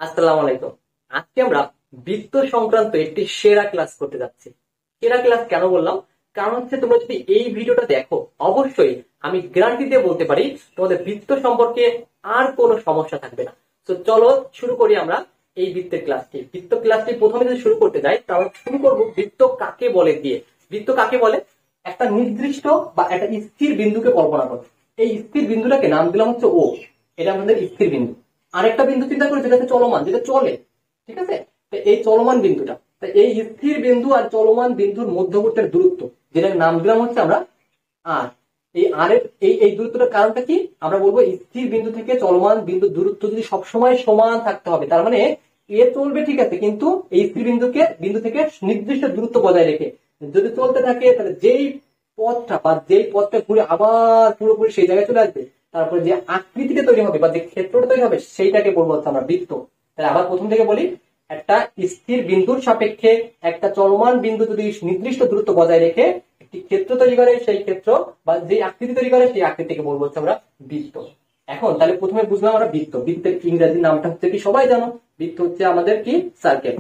আসসালামু আলাইকুম। আজকে আমরা বৃত্ত সংক্রান্ত একটি সেরা ক্লাস করতে যাচ্ছি। সেরা ক্লাস কেন বললাম? কারণ হচ্ছে তোমরা যদি এই ভিডিওটা দেখো, অবশ্যই আমি গ্যারান্টি দিয়ে বলতে পারি তোমাদের বৃত্ত সম্পর্কে আর কোনো সমস্যা থাকবে না। তো চলো শুরু করি আমরা এই বৃত্তের ক্লাসটি। বৃত্ত ক্লাসটি প্রথমে যদি শুরু করতে যাই, তাহলে শুরু করব বৃত্ত কাকে বলে দিয়ে। বৃত্ত কাকে বলে? একটা নির্দিষ্ট বা একটা স্থির বিন্দুকে কল্পনা করো। এই স্থির বিন্দুটাকে নাম দিলাম হচ্ছে ও। এটা আমাদের স্থির বিন্দু। আরেকটা বিন্দু চিন্তা করি যেটা হচ্ছে চলমান, যেটা চলে। ঠিক আছে? তো এই চলমান বিন্দুটা, তো এই স্থির বিন্দু আর চলমান বিন্দুর মধ্যবর্তী দূরত্ব, যেটার নাম দিলাম হচ্ছে আমরা আর। এই আর এর এই দূরত্বটার কারণটা কি? আমরা বলবো স্থির বিন্দু থেকে চলমান বিন্দুর দূরত্ব যদি সবসময় সমান থাকতে হবে, তার মানে এ চলবে ঠিক আছে, কিন্তু এই স্থির বিন্দু থেকে নির্দিষ্ট দূরত্ব বজায় রেখে যদি চলতে থাকে, তাহলে যেই পথটা ঘুরে আবার পুরোপুরি সেই জায়গায় চলে আসবে, তারপরে যে আকৃতিটা তৈরি হবে বা যে ক্ষেত্রটা তৈরি হবে সেইটাকে বলবো হচ্ছে আমরা বৃত্ত। তাহলে আবার প্রথম থেকে বলি, একটা স্থির বিন্দুর সাপেক্ষে একটা চলমান বিন্দু যদি নির্দিষ্ট দূরত্ব বজায় রেখে একটি ক্ষেত্র তৈরি করে, সেই ক্ষেত্র বা যে আকৃতি তৈরি করে সেই আকৃতিকে বলবো হচ্ছে আমরা বৃত্ত। এখন তাহলে প্রথমে বুঝলাম আমরা বৃত্ত। বৃত্তের ইংরেজি নামটা হচ্ছে কি সবাই জানো? বৃত্ত হচ্ছে আমাদের কি? সার্কেল।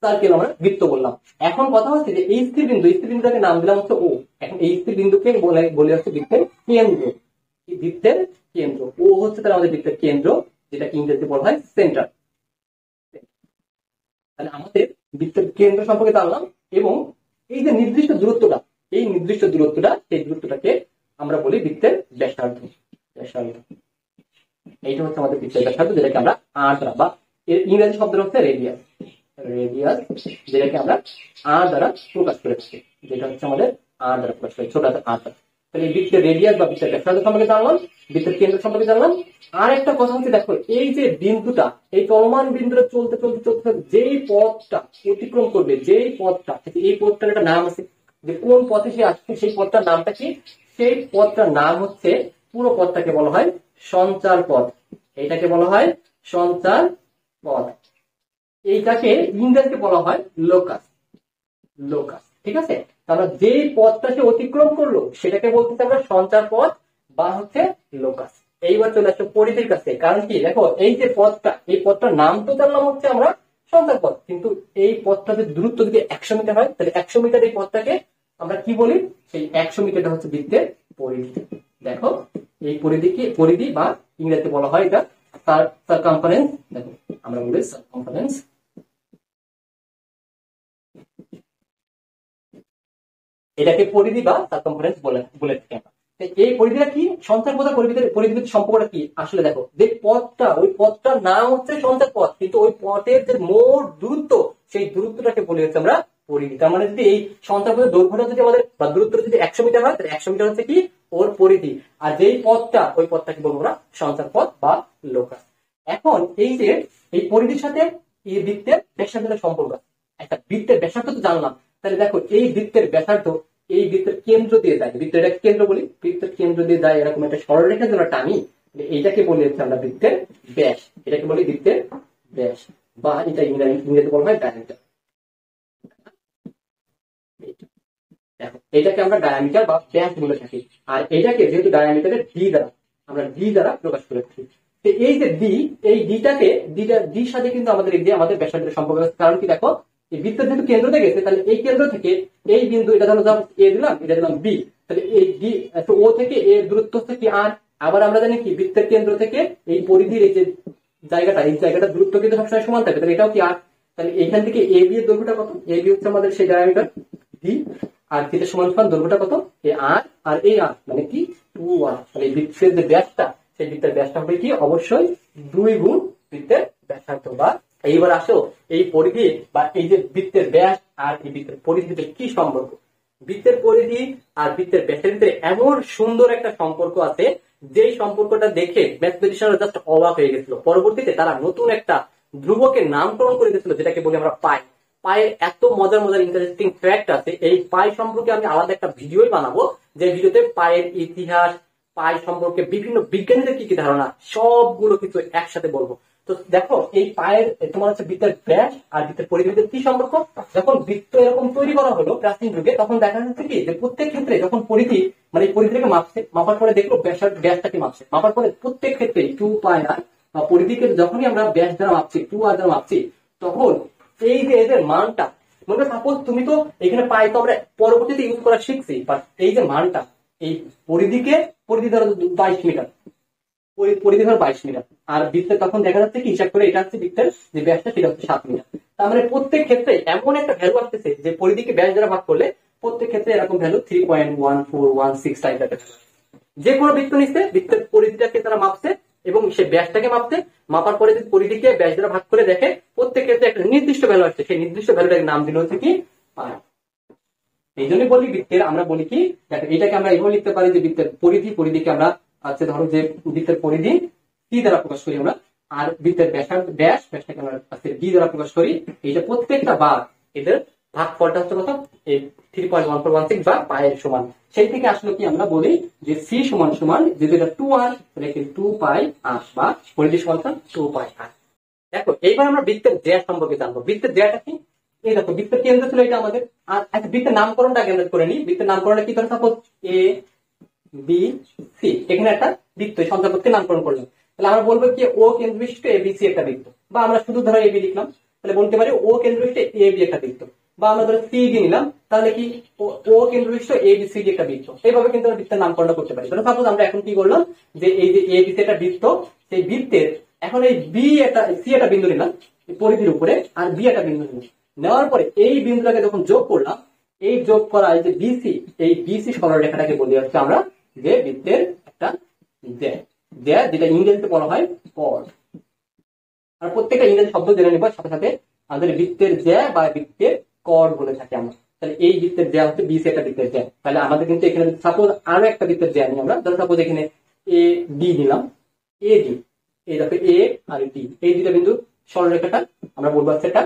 সার্কেল আমরা বৃত্ত বললাম। এখন কথা হচ্ছে যে এই স্থির বিন্দুটাকে নাম দিলাম হচ্ছে ও। এখন এই স্থির বিন্দুকে বলে হচ্ছে বৃত্তের কেন্দ্র। বৃত্তের কেন্দ্র ও হচ্ছে তাহলে আমাদের বৃত্তের কেন্দ্র, যেটা ইংরেজিতে বলা হয় সেন্টার। তাহলে আমাদের বৃত্তের কেন্দ্র সম্পর্কে জানলাম। এবং এই যে নির্দিষ্ট দূরত্বটা সেই দূরত্বটাকে আমরা বলি বৃত্তের ব্যাসার্ধ। ব্যাসার্ধ এইটা হচ্ছে আমাদের বৃত্তের ব্যাসার্ধ, যেটাকে আমরা আর দ্বারা বা এর ইংরেজি শব্দ হচ্ছে রেডিয়াস। রেডিয়াস যেটাকে আমরা আর দ্বারা প্রকাশ করে থাকি, যেটা হচ্ছে আমাদের আর দ্বারা প্রকাশ করি, ছোট হাতের আর দ্বারা। তাহলে এই বৃত্তের রেডিয়াস বা বৃত্তের ব্যাসার্ধ সম্পর্কে জানলাম, বৃত্তের কেন্দ্র সম্পর্কে জানলাম। আর একটা কথা হচ্ছে, দেখো এই যে বিন্দুটা, এই চলমান বিন্দুটা চলতে চলতে চলতে যেই পথটা অতিক্রম করবে, যেই পথটা, এই পথটার একটা নাম আছে, যে কোন পথে সে আসছে সেই পথটার নামটা কি? সেই পথটার নাম হচ্ছে, পুরো পথটাকে বলা হয় সঞ্চার পথ। এটাকে বলা হয় সঞ্চার পথ। এইটাকে ইংরেজিতে বলা হয় লোকাস। লোকাস, ঠিক আছে? তাহলে যে পথটা সে অতিক্রম করলো সেটাকে বলতেছে আমরা সঞ্চার পথ বা হচ্ছে লোকাস। এইবার চলে আসছে পরিধির কাছে। কারণ কি, দেখো এই যে পথটা, এই পথটার নাম তো জানলাম হচ্ছে আমরা সঞ্চার পথ, কিন্তু এই পথটাতে দূরত্ব যদি 100 মিটার হয়, তাহলে 100 মিটার এই পথটাকে আমরা কি বলি? সেই 100 মিটারটা হচ্ছে বৃত্তের পরিধি। দেখো এই পরিধি বা ইংরেজিতে বলা হয় এটা সারকামফারেন্স। দেখো আমরা বলি সারকামফারেন্স। এটাকে পরিধি বা সারকামফারেন্স বলে থাকি আমরা। এই পরিধিটা কি? সঞ্চার পথ আর পরিধির সম্পর্কটা কি? আসলে দেখো, যে পথটা, ওই পথটার নাম হচ্ছে সঞ্চার পথ, কিন্তু ওই পথের যে মোট দূরত্ব, সেই দূরত্বটাকে বলি হচ্ছে আমরা পরিধি। তার মানে যদি এই সঞ্চার পথের দৈর্ঘ্যটা যদি আমাদের বা দূরত্বটা যদি 100 মিটার হয়, তাহলে 100 মিটার হচ্ছে কি? ওর পরিধি। আর যেই পথটা, ওই পথটাকে বলবো আমরা সঞ্চার পথ বা লোকাস। এখন এই যে এই পরিধির সাথে এই বৃত্তের ব্যাসার্ধের সম্পর্ক আছে। একটা বৃত্তের ব্যাসার্ধ তো জানলাম, তাহলে দেখো এই বৃত্তের ব্যাসার্ধ এই বৃত্তের কেন্দ্র দিয়ে যায়, বৃত্তের কেন্দ্র বলি, বৃত্তের কেন্দ্র দিয়ে যায় এরকম একটা সরলরেখা যেন টানি, এইটাকে বলি হচ্ছে আমরা বৃত্তের ব্যাস। এটাকে বলি বৃত্তের ব্যাস, বা এটা ইংরেজিতে বলা হয় ডায়ামিটার। দেখো এটাকে আমরা ডায়ামিটার বা ব্যাস বলে থাকি। আর এটাকে যেহেতু ডায়ামিটারের ডি দ্বারা প্রকাশ করে থাকি। এই যে ডি, এই ডির সাথে কিন্তু আমাদের এই যে আমাদের ব্যাসার্ধের সম্পর্ক আছে। কারণ কি, দেখো এই বৃত্তের যেহেতু কেন্দ্রতে গেছে, তাহলে এই কেন্দ্র থেকে এই বিন্দু, এটা ধরো এ দিলাম, এটা দিলাম বি, তাহলে এই ডি ও থেকে এর দূরত্ব হচ্ছে কি আর। আবার আমরা জানি কি, বৃত্তের কেন্দ্র থেকে এই পরিধির এই যে জায়গাটা দূরত্ব কিন্তু সবসময় সমান থাকে, তাহলে এটাও কি আর। তাহলে এইখান থেকে এ বি এর দৈর্ঘ্যটা কত? এ বি হচ্ছে আমাদের সেই ডায়ামিটার ডি। আর যেটা সমান সমান দৈর্ঘ্যটা কত? এ আর। আর এই আর মানে কি? 2r। তাহলে এই বৃত্তের যে ব্যাসটা, সেই বৃত্তের ব্যাসটা হবে কি? অবশ্যই 2 গুণ বৃত্তের ব্যাসার্ধ। বা এইবার আসো, এই পরিধি বা এই যে বৃত্তের ব্যাস আর এই বৃত্তের পরিধির ভিতরে কি সম্পর্ক? বৃত্তের পরিধি আর বৃত্তের ব্যাসের ভিতরে এমন সুন্দর একটা সম্পর্ক আছে, যেই সম্পর্কটা দেখে ম্যাথমেটিশিয়ানরা জাস্ট অবাক হয়ে গেছিল। পরবর্তীতে তারা নতুন একটা ধ্রুবকের নামকরণ করে দিয়েছিল, যেটাকে বলি আমরা পাই। পায়ের এত মজার মজার ইন্টারেস্টিং ফ্যাক্ট আছে, এই পাই সম্পর্কে আমি আলাদা একটা ভিডিওই বানাবো, যে ভিডিওতে পায়ের ইতিহাস, পাই সম্পর্কে বিভিন্ন বিজ্ঞানীদের কি কি ধারণা, সবগুলো কিছু একসাথে বলবো। তো দেখো এই পায়ের তোমার হচ্ছে বৃত্তের ব্যাস আর বৃত্তের পরিধির কি সম্পর্ক? যখন বৃত্ত এরকম তৈরি করা হলো প্রাচীন যুগে, তখন দেখা যাচ্ছে কি, যে প্রত্যেক ক্ষেত্রে যখন পরিধি মানে এই পরিধিটাকে মাপার পরে দেখলো ব্যাসটাকে মাপার পরে প্রত্যেক ক্ষেত্রে 2 পাই আর পরিধিকে যখনই আমরা ব্যাস দ্বারা মাপছি, 2r দ্বারা মাপছি, তখন এই যে এদের মানটা, মনে করো সাপোজ তুমি তো এখানে পাই তো আমরা পরবর্তীতে ইউজ করা শিখছি, বাট এই যে মানটা, এই পরিধি ধরো 22 মিটার, পরিধি ধরো 22 মিটার, আর বৃত্তের তখন দেখা যাচ্ছে কি হিসাব করে এটা হচ্ছে বৃত্তের যে ব্যাসটা সেটা হচ্ছে 7 মিটার। তার মানে প্রত্যেক ক্ষেত্রে এমন একটা ভ্যালু আসতেছে যে পরিধিকে ব্যাস দ্বারা ভাগ করলে প্রত্যেক ক্ষেত্রে এরকম ভ্যালু 3.1416 টাইপ একটা। যে কোনো বৃত্ত নিচ্ছে, বৃত্তের পরিধিটাকে তারা মাপছে এবং সে ব্যাসটাকে মাপছে, মাপার পরে যদি পরিধিকে ব্যাস দ্বারা ভাগ করে দেখে প্রত্যেক ক্ষেত্রে একটা নির্দিষ্ট ভ্যালু আসছে, সেই নির্দিষ্ট ভ্যালুটাকে নাম দিল হচ্ছে কি পাই। এই জন্য বলি বৃত্তের আমরা বলি কি, দেখো এটাকে আমরা এইভাবে লিখতে পারি যে বৃত্তের পরিধিকে আমরা আছে ধরো যে বৃত্তের পরিধি সি দ্বারা প্রকাশ করি আমরা, আর বৃত্তের ব্যাসটাকে আমরা ডি দ্বারা প্রকাশ করি। এইটা প্রত্যেকটা বার এদের ভাগফলটা হচ্ছে কত, এই 3.1416 বা পায়ের সমান। সেই থেকে আসলে কি আমরা বলি যে সি সমান সমান যদি এটা 2r তাহলে কি 2 পাই r বা পরিধি সমান 2 পাই r। দেখো এইবার আমরা বৃত্তের জ্যা সম্পর্কে জানবো। বৃত্তের জ্যাটা কি, এই দেখো বৃত্তের কেন্দ্র ছিল এটা আমাদের। আর একটা বৃত্তের নামকরণটা আগে আমরা করে নিই। বৃত্তের নামকরণটা কি করে, সাপোজ এ বি সি, এখানে একটা বৃত্ত সংখ্যাপত্তি নামকরণ করলাম, তাহলে আমরা বলবো কি ও কেন্দ্র বিশিষ্ট এ বি সি একটা বৃত্ত, বা আমরা শুধু ধরো এ বি লিখলাম তাহলে বলতে পারি ও কেন্দ্র বিশিষ্ট এ বি একটা বৃত্ত, বা আমরা ধরো সি ডি নিলাম তাহলে কি ও কেন্দ্র বিশিষ্ট এ বি সি ডি একটা বৃত্ত। এইভাবে কিন্তু আমরা বৃত্তের নামকরণটা করতে পারি। ধরো সাপোজ আমরা এখন কি করলাম যে এই যে এ বি সি একটা বৃত্ত, সেই বৃত্তের এখন এই বি একটা সি একটা বিন্দু নিলাম পরিধির উপরে, আর বি একটা বিন্দু নিলাম, নেওয়ার পরে এই বিন্দুটাকে যখন যোগ করলাম, এই যোগ করা এই যে বিসি, এই বিসি সরলরেখাটাকে বলি হচ্ছে আমরা যে বৃত্তের একটা জ্যা, যেটা ইংরেজিতে বলা হয় কর্ড। আর প্রত্যেকটা ইংরেজি শব্দ জেনে নেবার সাথে সাথে আমাদের বৃত্তের জ্যা বা বৃত্তের কর্ড বলে থাকি আমরা। তাহলে এই বৃত্তের জ্যা হচ্ছে বিসি একটা বৃত্তের জ্যা। তাহলে আমাদের কিন্তু এখানে সাপোজ আরো একটা বৃত্তের জ্যা নিই আমরা, ধরো সাপোজ এখানে এ ডি নিলাম, এ ডি, এই দেখো এ আর ডি, এই দুটা বিন্দু সরলরেখাটা আমরা বলবো হচ্ছে একটা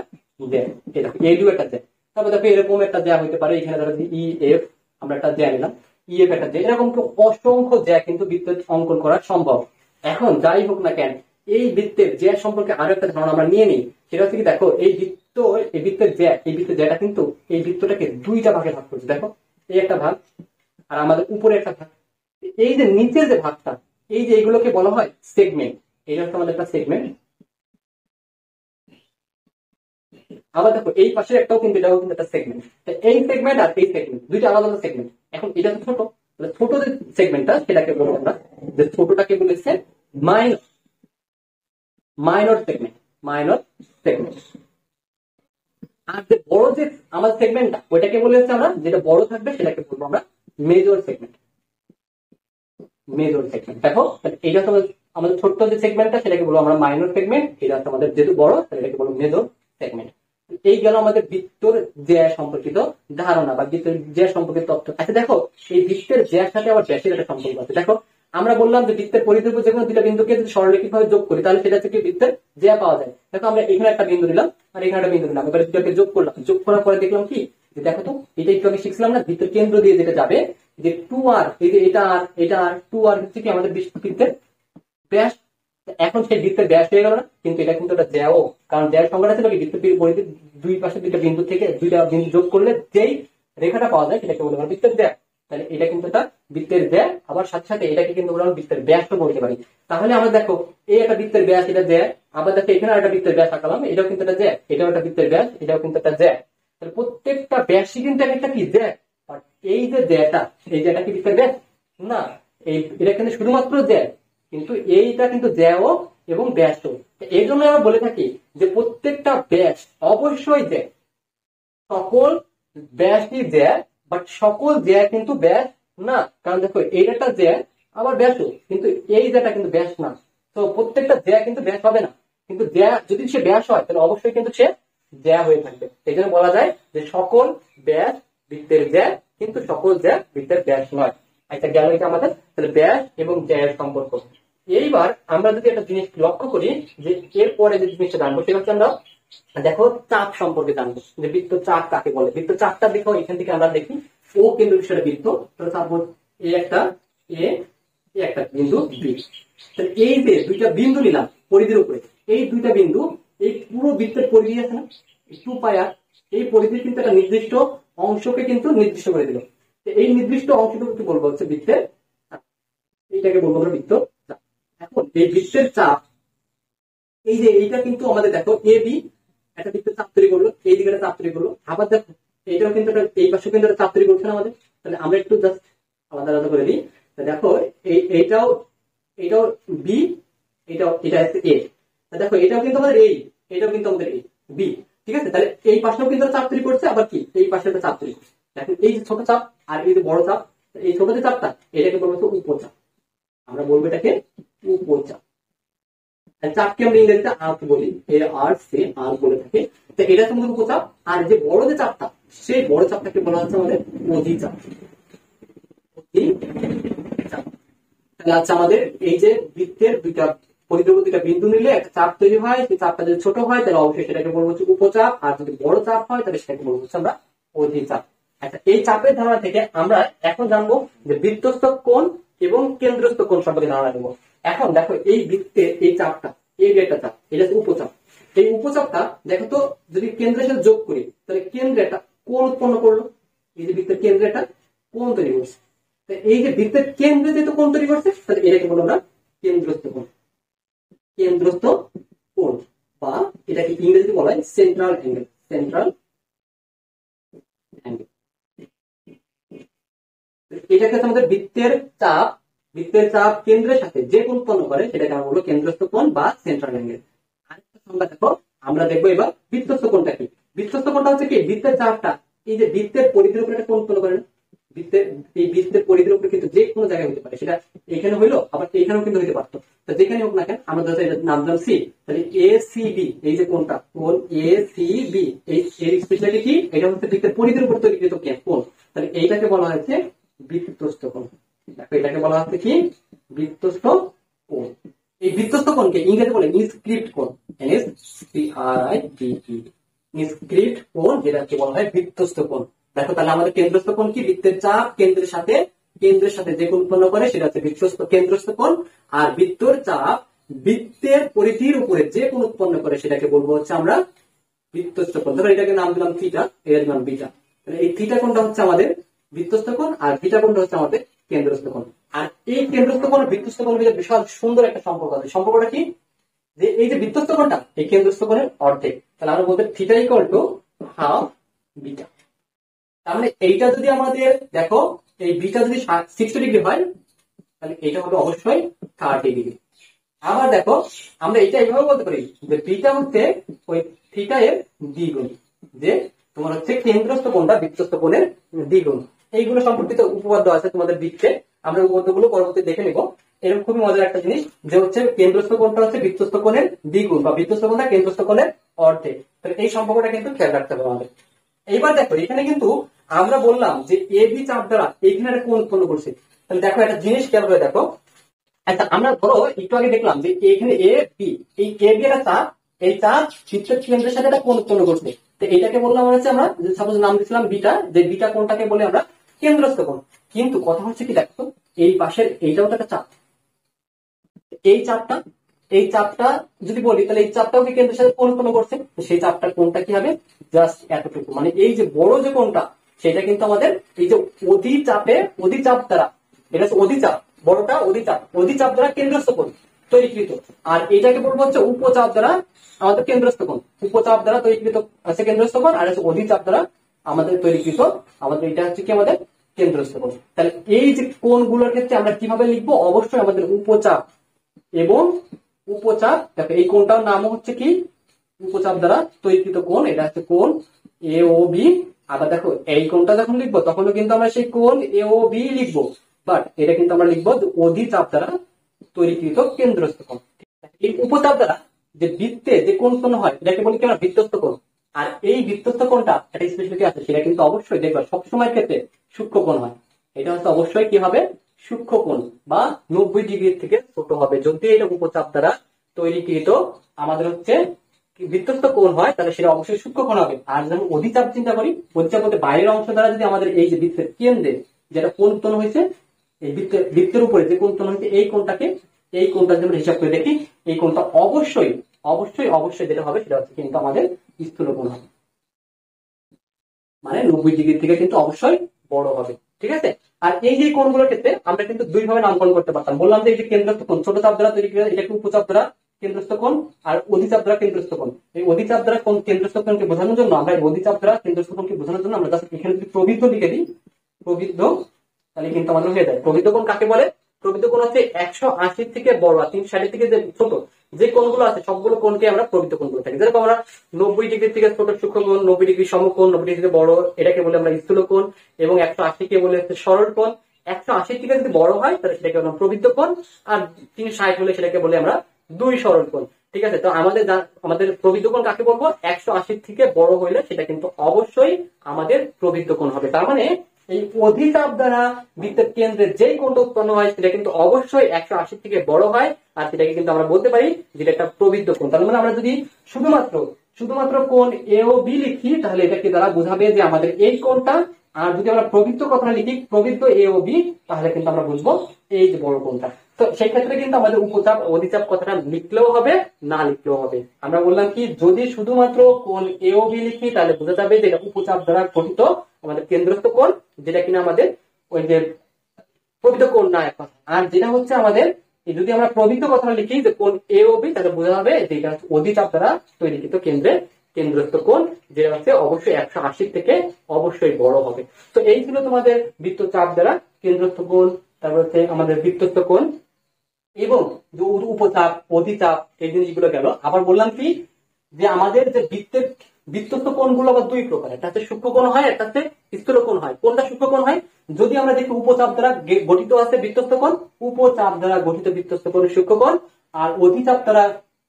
জ্যা। এই দেখো এ ডি একটা জ্যা। তারপর দেখো এরকম একটা জ্যা হতে পারে, এখানে ধরো ই এফ আমরা একটা জ্যা নিলাম, ই এফ একটা জ্যা। এরকম তো অসংখ্য জ্যা কিন্তু বৃত্তের অঙ্কন করা সম্ভব। এখন যাই হোক না কেন, এই বৃত্তের জ্যা সম্পর্কে আরো একটা ধারণা আমরা নিয়ে নিই। সেটা হচ্ছে কি, দেখো এই বৃত্তের জ্যাটা কিন্তু এই বৃত্তটাকে দুইটা ভাগে ভাগ করছে। দেখো এই একটা ভাগ আর আমাদের উপরে একটা ভাগ। এই যে নিচের যে ভাগটা, এই যে এইগুলোকে বলা হয় সেগমেন্ট। এটা হচ্ছে আমাদের একটা সেগমেন্ট। আবার দেখো এই পাশে একটাও কিন্তু এটাও কিন্তু একটা সেগমেন্ট। এই সেগমেন্ট আর এই সেগমেন্ট দুইটা আলাদা আলাদা সেগমেন্ট। এখন এটা তো ছোট, ছোট যে সেগমেন্টটা সেটাকে বলবো আমরা, যে ছোটটাকে বলেছে মাইনর সেগমেন্ট। আর যে বড় যে আমাদের সেগমেন্টটা ওইটাকে বলে হচ্ছে আমরা, যেটা বড় থাকবে সেটাকে বলবো আমরা মেজর সেগমেন্ট। দেখো এইটা হচ্ছে আমাদের ছোট্ট যে সেগমেন্টটা সেটাকে বলবো আমরা মাইনর সেগমেন্ট। এটা হচ্ছে আমাদের যেহেতু বড় তাহলে এটাকে বলবো মেজর সেগমেন্ট। এই গেল আমাদের বৃত্তের জ্যা সম্পর্কিত ধারণা বা বৃত্তের জ্যা সম্পর্কিত তথ্য। আচ্ছা দেখো এই বৃত্তের জ্যার সাথে আবার ব্যাসের একটা সম্পর্ক আছে। দেখো আমরা বললাম যে বৃত্তের পরিধির উপর যেকোনো দুইটা বিন্দুকে যদি সরলরেখিকভাবে যোগ করি তাহলে সেটা থেকে বৃত্তের জ্যা পাওয়া যায়। দেখো আমরা এখানে একটা বিন্দু নিলাম আর এখানে একটা বিন্দু নিলাম, এবারে দুটাকে যোগ করলাম, যোগ করার পরে দেখলাম কি যে দেখো তো এটা একটু আগে শিখছিলাম না, বৃত্তের কেন্দ্র দিয়ে যেটা যাবে যে 2r, এই যে এটা আর 2r হচ্ছে কি আমাদের বৃত্তের ব্যাস। এখন সেই বৃত্তের ব্যাস হয়ে গেল না, কিন্তু এটা কিন্তু একটা জ্যাও, কারণ জ্যার সংজ্ঞাটা ছিল কি বৃত্তের পরিধির দুই পাশে দুইটা বিন্দু থেকে দুইটা বিন্দু যোগ করলে যেই রেখাটা পাওয়া যায় সেটাকে বলে বৃত্তের জ্যা। তাহলে এটা কিন্তু একটা বৃত্তের জ্যা, আবার সাথে সাথে এটাকে কিন্তু আমরা বৃত্তের ব্যাসও বলতে পারি। তাহলে আমরা দেখো এই একটা বৃত্তের ব্যাস, এটা জ্যা, আবার দেখো এখানে একটা বৃত্তের ব্যাস আঁকালাম, এটাও কিন্তু একটা জ্যা, এটাও একটা বৃত্তের ব্যাস, এটাও কিন্তু একটা জ্যা। তাহলে প্রত্যেকটা ব্যাসই কিন্তু একটা কি জ্যা। আর এই যে জ্যাটা, এই জ্যাটা কি বৃত্তের ব্যাস না, এটা কিন্তু শুধুমাত্র জ্যা, কিন্তু এইটা কিন্তু জ্যাও এবং ব্যাসও। এই জন্য আমরা বলে থাকি যে প্রত্যেকটা ব্যাস অবশ্যই জ্যা। সকল ব্যাসই জ্যা, বাট সকল জ্যা কিন্তু ব্যাস না। কারণ দেখো এইটা জ্যা আবার ব্যাসও, কিন্তু এই জ্যাটা কিন্তু ব্যাস না। তো প্রত্যেকটা জ্যা কিন্তু ব্যাস হবে না, কিন্তু জ্যা যদি সে ব্যাস হয় তাহলে অবশ্যই কিন্তু সে জ্যা হয়ে থাকবে। এই জন্য বলা যায় যে সকল ব্যাস বৃত্তের জ্যা, কিন্তু সকল জ্যা বৃত্তের ব্যাস নয়। আচ্ছা গেল এটা আমাদের তাহলে ব্যাস এবং জ্যার সম্পর্ক। এইবার আমরা যদি একটা জিনিস লক্ষ্য করি যে এরপরে যে জিনিসটা জানবো সেটা হচ্ছে আমরা দেখো চাপ সম্পর্কে জানবো, যে বৃত্ত চাপ কাকে বলে। বৃত্ত চাপটা দেখো এখান থেকে আমরা দেখি ও কেন্দ্র বিশিষ্ট বৃত্ত, সাপোজ এ একটা বিন্দু বি। এই যে দুইটা বিন্দু নিলাম পরিধির উপরে, এই দুইটা বিন্দু এই পুরো বৃত্তের পরিধি আছে না 2 পাই r, এই পরিধির কিন্তু একটা নির্দিষ্ট অংশকে কিন্তু নির্দিষ্ট করে দিল। এই নির্দিষ্ট অংশটুকু বলবো হচ্ছে বৃত্তের, এইটাকে বলবো আমরা বৃত্ত চাপ। এখন এই বৃত্তের চাপ এই যে এইটা কিন্তু আমাদের দেখো এ বি একটা বৃত্তের চাপ তৈরি করলো, এই দিকে একটা চাপ তৈরি করলো, আবার দেখো এইটাও কিন্তু এই পাশে কিন্তু একটা চাপ তৈরি করছে না আমাদের। তাহলে আমরা একটু জাস্ট আলাদা আলাদা করে দিই। দেখো এইটাও এটাও বি, এটা হচ্ছে এ। দেখো এটাও কিন্তু আমাদের এই, এটাও কিন্তু আমাদের এই বি, ঠিক আছে। তাহলে এই পাশেও কিন্তু চাপ তৈরি করছে, আবার কি এই পাশে একটা চাপ তৈরি করছে। দেখো এই যে ছোট চাপ আর এই যে বড় চাপ, এই ছোট যে চাপটা এটাকে বলবো হচ্ছে উপচাপ, আমরা বলবো এটাকে উপচাপ। চাপকে আমরা ইংরেজিতে আর্ক বলি, এর আর সে আর্ক বলে থাকে। তো এটা হচ্ছে আমাদের উপচাপ। আর যে বড় যে চাপটা, সেই বড় চাপটাকে বলা হচ্ছে আমাদের অধিচাপ। তাহলে আচ্ছা, আমাদের এই যে বৃত্তের দুইটা পরিধি দুইটা বিন্দু নিলে একটা চাপ তৈরি হয়, সেই চাপটা যদি ছোট হয় তাহলে অবশ্যই সেটাকে বলবো হচ্ছে উপচাপ, আর যদি বড় চাপ হয় তাহলে সেটাকে বলবো হচ্ছে আমরা অধিচাপ। আচ্ছা, এই চাপের ধারণা থেকে আমরা এখন জানবো যে বৃত্তস্থ কোণ এবং কেন্দ্রস্থ কোণ সম্পর্কে ধারণা নেব। এখন দেখো এই বৃত্তের এই চাপটা, এই যে একটা চাপ, এটা হচ্ছে উপচাপ। এই উপচাপটা দেখো তো যদি কেন্দ্রের সাথে যোগ করি তাহলে কেন্দ্রে একটা কোণ উৎপন্ন করলো। এই যে বৃত্তের কেন্দ্রে একটা কোণ তৈরি করছে। এই যে বৃত্তের কেন্দ্রে যেহেতু কোণ তৈরি করছে তাহলে এটাকে বলবো আমরা কেন্দ্রস্থ কোণ। কেন্দ্রস্থ কোণ বা এটাকে ইংরেজিতে বলা হয় সেন্ট্রাল অ্যাঙ্গেল। Central angle. এটাকে আমাদের বৃত্তের চাপ কেন্দ্রের সাথে যে কোণ উৎপন্ন করে সেটাকে আমরা বলবো কেন্দ্রস্থ কোণ বা সেন্ট্রাল অ্যাঙ্গেল। আরেকটা সংজ্ঞা দেখো, আমরা দেখবো এবার বৃত্তস্থ কোণটা কি। বৃত্তস্থ কোণটা হচ্ছে কি, বৃত্তের চাপটা এই যে বৃত্তের পরিধির উপরে একটা কোণ উৎপন্ন করে না, এই বৃত্তের পরিধির উপরে কিন্তু যে কোনো জায়গায় হতে পারে, সেটা এখানে হইলো আবার এখানেও কিন্তু হতে পারতো। তো যেখানে হোক না কেন আমরা ধরো এটা নাম দিলাম সি, তাহলে এ সি বি, এই যে কোণটা কোণ এ সি বি, এই এর স্পেশালিটি কি, এটা হচ্ছে বৃত্তের পরিধির উপর তৈরিকৃত কোণ। তাহলে এইটাকে বলা হচ্ছে বৃত্তস্থ কোণ। দেখো এটাকে বলা হচ্ছে কি বৃত্তস্থ কোণ। এই বৃত্তস্থ কোণকে ইংরেজি বলে ইনস্ক্রিপ্ট কোণ, ইনস্ক্রিপ্ট কোণ, যেটাকে বলা হয় বৃত্তস্থ কোণ। দেখো তাহলে আমাদের কেন্দ্রস্থ কোণ কি, বৃত্তের চাপ কেন্দ্রের সাথে যে কোণ উৎপন্ন করে সেটা হচ্ছে কেন্দ্রস্থ কোণ। আর বৃত্তের চাপ বৃত্তের পরিধির উপরে যে কোণ উৎপন্ন করে সেটাকে বলবো হচ্ছে আমরা বৃত্তস্থ কোণ। ধরো এটাকে নাম দিলাম থিটা, এর নাম বিটা। এই থিটা কোণটা হচ্ছে আমাদের বৃত্তস্থ কোণ, আর বিটা কোণটা হচ্ছে আমাদের কেন্দ্রস্থ কোণ। আর এই কেন্দ্রস্থ কোণ বৃত্তস্থ কোণের ভিতরে বিশাল সুন্দর একটা সম্পর্ক আছে। সম্পর্কটা কি, যে এই যে বৃত্তস্থ কোণটা এই কেন্দ্রস্থ কোণের অর্ধেক। তাহলে আমরা বলতে theta equal to half beta. তার মানে এইটা যদি আমাদের দেখো এই বিটা যদি 60 ডিগ্রি হয় তাহলে এটা হবে অবশ্যই 30 ডিগ্রি। আবার দেখো আমরা এটা এইভাবে বলতে পারি যে বিটা হচ্ছে ওই থিটা এর দ্বিগুণ, যে তোমার হচ্ছে কেন্দ্রস্থ কোণটা বৃত্তস্থ কোণের দ্বিগুণ। এইগুলো সম্পর্কিত উপপাদ্য আছে তোমাদের বৃত্তে, আমরা উপপাদ্যগুলো পরবর্তী দেখে নিব। এরকম খুবই মজার একটা জিনিস যে হচ্ছে কেন্দ্রস্থ কোণটা হচ্ছে বৃত্তস্থ কোণের দ্বিগুণ বা বৃত্তস্থ কোণটা কেন্দ্রস্থ কোণের অর্ধেক। তাহলে এই সম্পর্কটা কিন্তু খেয়াল রাখতে হবে আমাদের। এইবার দেখো এখানে কিন্তু আমরা বললাম যে এ বি চাপ দ্বারা এখানে একটা কোণ উৎপন্ন করছে। তাহলে দেখো একটা জিনিস খেয়াল করে দেখো। আচ্ছা, আমরা ধরো একটু আগে দেখলাম যে এখানে এ বি, এই এ বি একটা চাপ, এই চাপ বৃত্তের কেন্দ্রের সাথে একটা কোণ উৎপন্ন করছে। তো এটাকে বললাম হচ্ছে আমরা সাপোজ নাম দিয়েছিলাম বিটা, যে বিটা কোণটাকে বলে আমরা কেন্দ্রস্থ কোণ। কিন্তু কথা হচ্ছে কি দেখো, এই পাশের এইটাও তো একটা চাপ, এই চাপটা যদি বলি তাহলে এই চাপটাও কি কেন্দ্রের সাথে কোণ উৎপন্ন করছে। সেই চাপটার কোণটা কি হবে, জাস্ট এতটুকু। মানে এই যে বড় যে কোণটা সেটা কিন্তু আমাদের এই যে অধিচাপ দ্বারা, এটা হচ্ছে অধিচাপ, বড়টা অধিচাপ দ্বারা কেন্দ্রস্থ কোণ তৈরিকৃত। আর এটাকে বলবো হচ্ছে উপচাপ দ্বারা আমাদের কেন্দ্রস্থ কোণ। উপচাপ দ্বারা তৈরিকৃত আছে কেন্দ্রস্থ কোণ, আর হচ্ছে অধিচাপ দ্বারা আমাদের তৈরিকৃত আমাদের এটা হচ্ছে কি আমাদের কেন্দ্রস্থ কোণ। তাহলে এই যে কোণগুলোর ক্ষেত্রে আমরা কিভাবে লিখবো, অবশ্যই আমাদের উপচাপ এবং উপচাপ। দেখো এই কোণটার নাম হচ্ছে কি উপচাপ দ্বারা তৈরিকৃত কোণ, এটা হচ্ছে কোণ এ ও বি। আবার দেখো এই কোণটা যখন লিখবো তখনও কিন্তু আমরা সেই কোণ এ ও বি লিখবো, বাট এটা কিন্তু আমরা লিখবো অধিচাপ দ্বারা তৈরিকৃত কেন্দ্রস্থ কোণ। এই উপচাপ দ্বারা যে বৃত্তে যে কোণ উৎপন্ন হয় এটাকে বলি কি আমরা বৃত্তস্থ কোণ। আর এই বৃত্তস্থ কোণটা একটা স্পেশালিটি আছে, সেটা কিন্তু অবশ্যই দেখবা সবসময়ের ক্ষেত্রে সূক্ষ্ম কোণ হয়। এটা হচ্ছে অবশ্যই কি হবে, সূক্ষ্ম কোণ বা 90 ডিগ্রি থেকে ছোট হবে। যদি এটা উপচাপ দ্বারা তৈরিকৃত আমাদের হচ্ছে বৃত্তস্থ কোণ হয় তাহলে সেটা অবশ্যই সূক্ষ্ম কোণ হবে। আর যেমন অধিচাপ চিন্তা করি, অধিচাপ বলতে বাইরের অংশ দ্বারা যদি আমাদের এই যে বৃত্তের কেন্দ্রে যেটা কোণ উৎপন্ন হয়েছে, এই বৃত্তের উপরে যে কোণ উৎপন্ন হয়েছে এই কোণটা যদি আমরা হিসাব করে দেখি, এই কোণটা অবশ্যই যেটা হবে সেটা হচ্ছে কিন্তু আমাদের স্থূল কোণ হবে। মানে 90 ডিগ্রি থেকে কিন্তু অবশ্যই বড় হবে, ঠিক আছে। আর এই যে কোণগুলোর ক্ষেত্রে আমরা কিন্তু দুই ভাবে নামকরণ করতে পারতাম। বললাম যে এই যে কেন্দ্রস্থ কোণ ছোট চাপ দ্বারা তৈরি করে, এটা উপচাপ দ্বারা কেন্দ্রস্থ কোণ আর অধিচাপ দ্বারা কেন্দ্রস্থ কোণ। এই অধিচাপ দ্বারা কেন্দ্রস্থ কোণকে বোঝানোর জন্য আমরা অধিচাপ দ্বারা কেন্দ্রস্থ কোণকে বোঝানোর জন্য আমরা জাস্ট এখানে যদি প্রবৃদ্ধ লিখে দিই, প্রবৃদ্ধ, তাহলে কিন্তু আমাদের হয়ে যায়। প্রবৃদ্ধ কোণ কাকে বলে? প্রবৃদ্ধ কোণ হচ্ছে 180 থেকে বড় আর 360 থেকে যে ছোট যে কোণগুলো আছে সবগুলো কোণকে আমরা প্রবৃদ্ধ কোণ বলে থাকি। যেরকম আমরা 90 ডিগ্রি থেকে ছোট সূক্ষ্ম কোণ, 90 ডিগ্রি সমকোণ, 90 ডিগ্রি থেকে বড় এটাকে বলে আমরা স্থূল কোণ, এবং 180 কে বলে হচ্ছে সরল কোণ। 180 থেকে যদি বড় হয় তাহলে সেটাকে আমরা প্রবৃদ্ধ কোণ, আর 360 হলে সেটাকে বলে আমরা দুই সরল কোণ। ঠিক আছে, তো আমাদের প্রবৃদ্ধ কোণ কাকে বলবো? 180 থেকে বড় হইলে সেটা কিন্তু অবশ্যই আমাদের প্রবৃদ্ধ কোণ হবে। তার মানে এই অধিচাপ দ্বারা বৃত্তের কেন্দ্রে যেই কোণটা উৎপন্ন হয় সেটা কিন্তু অবশ্যই 180 থেকে বড় হয়, আর সেটাকে কিন্তু আমরা বলতে পারি যেটা একটা প্রবৃদ্ধ কোণ। তার মানে আমরা যদি শুধুমাত্র কোণ এ ও বি লিখি তাহলে এটাকে দ্বারা বোঝাবে যে আমাদের এই কোণটা, আর যদি আমরা প্রবৃদ্ধ কথা লিখি প্রবৃদ্ধ এ ও বি তাহলে কিন্তু আমরা বুঝবো এই যে বড় কোণটা। তো সেই ক্ষেত্রে কিন্তু আমাদের উপচাপ অধিচাপ কথাটা লিখলেও হবে, না লিখলেও হবে। আমরা বললাম কি, যদি শুধুমাত্র কোণ এ ও বি লিখি তাহলে বোঝা যাবে যে এটা উপচাপ দ্বারা গঠিত আমাদের কেন্দ্রস্থ কোণ, যেটা কিনা আমাদের ওই যে প্রবৃদ্ধ কোণ না এখন। আর যেটা হচ্ছে আমাদের যদি আমরা প্রবৃদ্ধ কথা লিখি যে কোণ এ ও বি তাহলে বোঝা যাবে যে এটা হচ্ছে অধিচাপ দ্বারা তৈরিকৃত কেন্দ্রস্থ কোণ, যেটা হচ্ছে অবশ্যই 180 থেকে অবশ্যই বড় হবে। তো এই ছিল তোমাদের বৃত্তচাপ দ্বারা কেন্দ্রস্থ কোণ, তারপর হচ্ছে আমাদের বৃত্তস্থ কোণ এবং যে উপচাপ অধিচাপ এই জিনিসগুলো গেল। আবার বললাম কি যে আমাদের যে বৃত্তস্থ কোণগুলো আবার দুই প্রকার, একটা হচ্ছে সূক্ষ্ম কোণ হয়, একটা হচ্ছে স্থূল কোণ হয়। কোনটা সূক্ষ্ম কোণ হয়? যদি আমরা দেখি উপচাপ দ্বারা গঠিত আছে বৃত্তস্থ কোণ, উপচাপ দ্বারা গঠিত বৃত্তস্থ কোণ সূক্ষ্ম কোণ, আর অধিচাপ দ্বারা